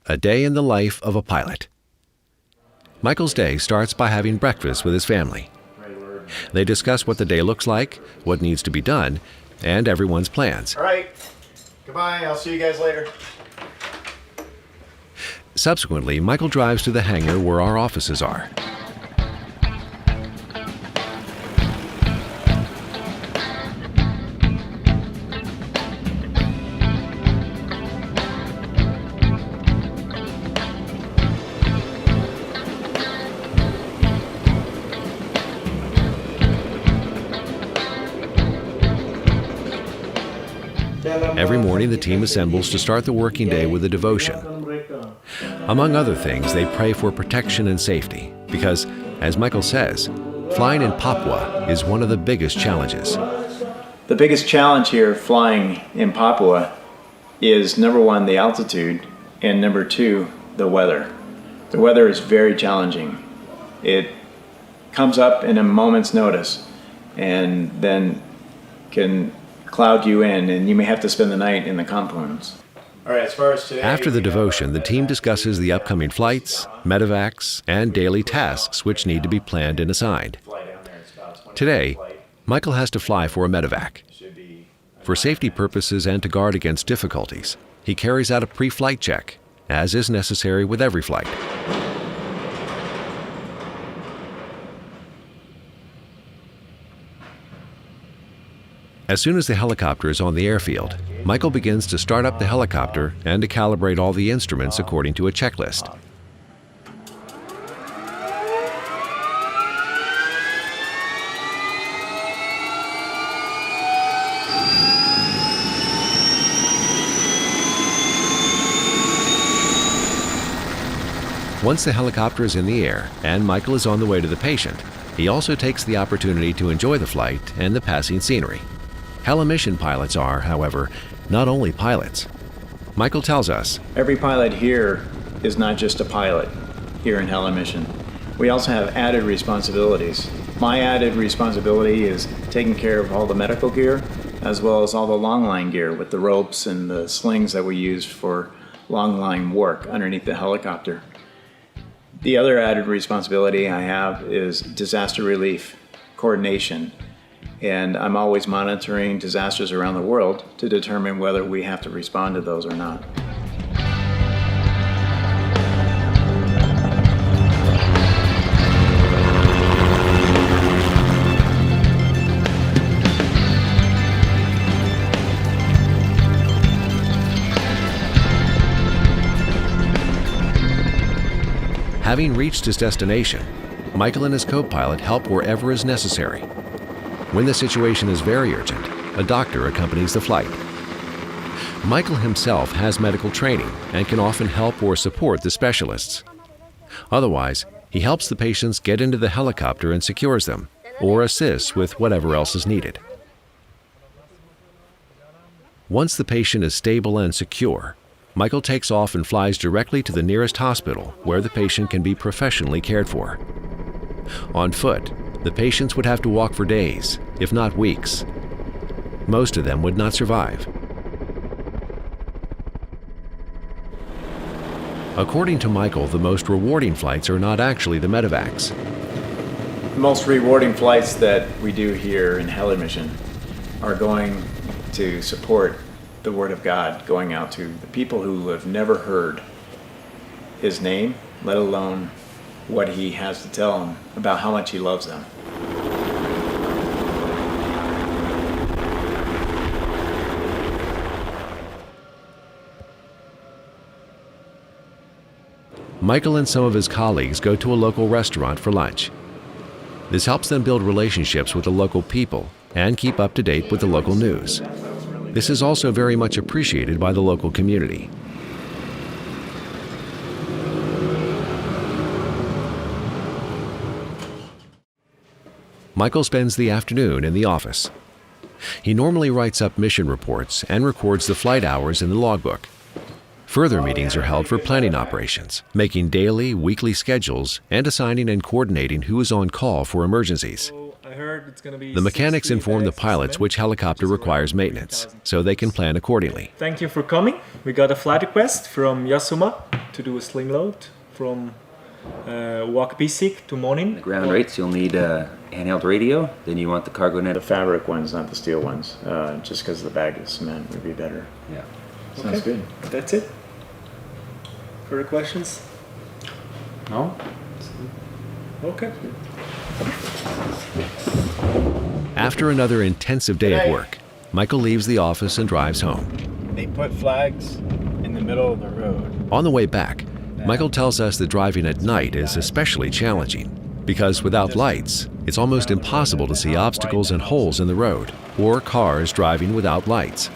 A day in the life of a pilot. Michael's day starts by having breakfast with his family. They discuss what the day looks like, what needs to be done, and everyone's plans. All right. Goodbye. I'll see you guys later. Subsequently, Michael drives to the hangar where our offices are. Every morning, the team assembles to start the working day with a devotion. Among other things, they pray for protection and safety because, as Michael says, flying in Papua is one of the biggest challenges. The biggest challenge here flying in Papua is, number one, the altitude, and number two, the weather. The weather is very challenging. It comes up in a moment's notice and then can cloud you in, and you may have to spend the night in the compounds. All right, as far as today, after the devotion, the team discusses the upcoming flights, medevacs, and daily tasks which need to be planned and assigned. Today, Michael has to fly for a medevac. For safety purposes and to guard against difficulties, he carries out a pre-flight check, as is necessary with every flight. As soon as the helicopter is on the airfield, Michael begins to start up the helicopter and to calibrate all the instruments according to a checklist. Once the helicopter is in the air and Michael is on the way to the patient, he also takes the opportunity to enjoy the flight and the passing scenery. Helimission pilots are, however, not only pilots. Michael tells us, every pilot here is not just a pilot here in Helimission. We also have added responsibilities. My added responsibility is taking care of all the medical gear, as well as all the long line gear with the ropes and the slings that we use for long line work underneath the helicopter. The other added responsibility I have is disaster relief coordination. And I'm always monitoring disasters around the world to determine whether we have to respond to those or not. Having reached his destination, Michael and his co-pilot help wherever is necessary. When the situation is very urgent, a doctor accompanies the flight. Michael himself has medical training and can often help or support the specialists. Otherwise, he helps the patients get into the helicopter and secures them, or assists with whatever else is needed. Once the patient is stable and secure, Michael takes off and flies directly to the nearest hospital where the patient can be professionally cared for. On foot, the patients would have to walk for days, if not weeks. Most of them would not survive. According to Michael, the most rewarding flights are not actually the medevacs. The most rewarding flights that we do here in Helimission are going to support the Word of God, going out to the people who have never heard His name, let alone what He has to tell them about how much He loves them. Michael and some of his colleagues go to a local restaurant for lunch. This helps them build relationships with the local people and keep up to date with the local news. This is also very much appreciated by the local community. Michael spends the afternoon in the office. He normally writes up mission reports and records the flight hours in the logbook. Further meetings are held for planning operations, making daily, weekly schedules, and assigning and coordinating who is on call for emergencies. The mechanics inform the pilots which helicopter requires maintenance, so they can plan accordingly. Thank you for coming. We got a flight request from Yasuma. to do a sling load from walk basic to morning. The ground rates, you'll need a handheld radio. Then you want the cargo net. The fabric ones, not the steel ones, just because the bag of cement would be better. Yeah. Sounds good. That's it. Further questions? No? Okay. After another intensive day at work, Michael leaves the office and drives home. They put flags in the middle of the road. On the way back, Michael tells us that driving at night is especially challenging because without lights, it's almost impossible to see obstacles and holes in the road or cars driving without lights.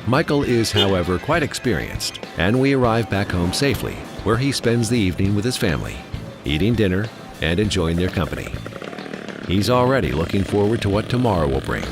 Michael is, however, quite experienced, and we arrive back home safely, where he spends the evening with his family, eating dinner and enjoying their company. He's already looking forward to what tomorrow will bring.